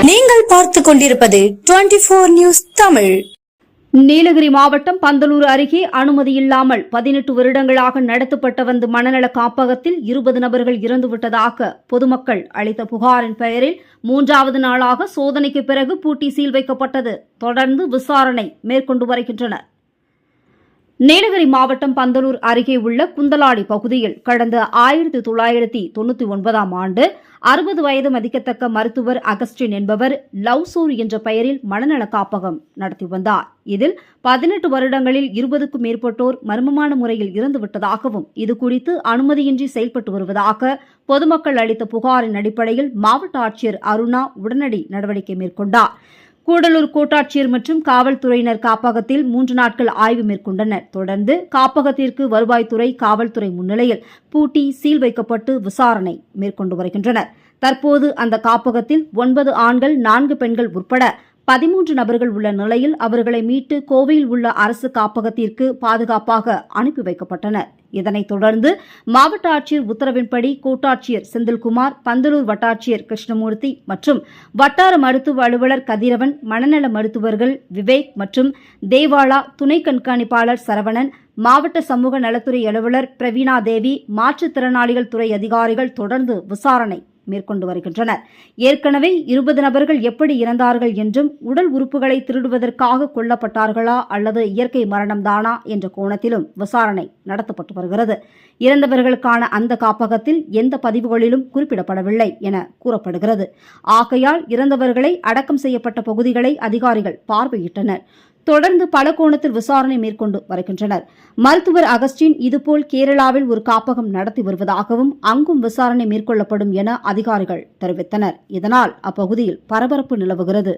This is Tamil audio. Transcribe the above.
நீங்கள் பார்த்துக் கொண்டிருப்பது 24 நியூஸ் தமிழ். நீலகிரி மாவட்டம் பந்தலூர் அருகே அனுமதியில்லாமல் 18 வருடங்களாக நடத்தப்பட்ட வந்த மனநல காப்பகத்தில் 20 நபர்கள் இறந்துவிட்டதாக பொதுமக்கள் அளித்த புகாரின் பெயரில் 3வது நாளாக சோதனைக்கு பிறகு பூட்டி சீல் வைக்கப்பட்டது. தொடர்ந்து விசாரணை மேற்கொண்டு வருகின்றனர். நீலகிரி மாவட்டம் பந்தலூர் அருகே உள்ள குந்தலாடி பகுதியில் கடந்த 1999ஆம் ஆண்டு 60 வயது மதிக்கத்தக்க மருத்துவர் அகஸ்டின் என்பவர் லவ்சோர் என்ற பெயரில் மனநல காப்பகம் நடத்தி வந்தார். இதில் 18 வருடங்களில் 20க்கும் மேற்பட்டோர் மர்மமான முறையில் இறந்துவிட்டதாகவும் இதுகுறித்து அனுமதியின்றி செயல்பட்டு வருவதாக பொதுமக்கள் அளித்த புகாரின் அடிப்படையில் மாவட்ட ஆட்சியர் அருணா உடனடி நடவடிக்கை மேற்கொண்டார். கூடலூர் கோட்டாட்சியர் மற்றும் காவல்துறையினர் காப்பகத்தில் 3 நாட்கள் ஆய்வு மேற்கொண்டனர். தொடர்ந்து காப்பகத்திற்கு வருவாய்த்துறை, காவல்துறை முன்னிலையில் பூட்டி சீல் வைக்கப்பட்டு விசாரணை மேற்கொண்டு வருகின்றனர். தற்போது அந்த காப்பகத்தில் 9 ஆண்கள், 4 பெண்கள் உட்பட 13 நபர்கள் உள்ள நிலையில் அவர்களை மீட்டு கோவையில் உள்ள அரசு காப்பகத்திற்கு பாதுகாப்பாக அனுப்பி வைக்கப்பட்டனர். இதனைத் தொடர்ந்து மாவட்ட ஆட்சியர் உத்தரவின்படி கோட்டாட்சியர் செந்தில்குமார், பந்தலூர் வட்டாட்சியர் கிருஷ்ணமூர்த்தி மற்றும் வட்டார மருத்துவ அலுவலர் கதிரவன், மனநல மருத்துவர்கள் விவேக் மற்றும் தேவாலா, துணை கண்காணிப்பாளர் சரவணன், மாவட்ட சமூக நலத்துறை அலுவலர் பிரவீணா தேவி, மாற்றுத்திறனாளிகள் துறை அதிகாரிகள் தொடர்ந்து விசாரணை மேற்கொண்டு வருகின்றனர். ஏற்கனவே 20 நபர்கள் எப்படி இறந்தார்கள் என்றும், உடல் உறுப்புகளை திருடுவதற்காக கொல்லப்பட்டார்களா அல்லது இயற்கை மரணம்தானா என்ற கோணத்திலும் விசாரணை நடத்தப்பட்டு வருகிறது. இறந்தவர்களுக்கான அந்த காப்பகத்தில் எந்த பதிவுகளிலும் குறிப்பிடப்படவில்லை என கூறப்படுகிறது. ஆகையால் இறந்தவர்களை அடக்கம் செய்யப்பட்ட பகுதிகளை அதிகாரிகள் பார்வையிட்டனர். தொடர்ந்து பல கோணத்தில் விசாரணை மேற்கொண்டு வருகின்றனர். மருத்துவர் அகஸ்டின் இதுபோல் கேரளாவில் ஒரு காப்பகம் நடத்தி வருவதாகவும் அங்கும் விசாரணை மேற்கொள்ளப்படும் என அதிகாரிகள் தெரிவித்தனர். இதனால் அப்பகுதியில் பரபரப்பு நிலவுகிறது.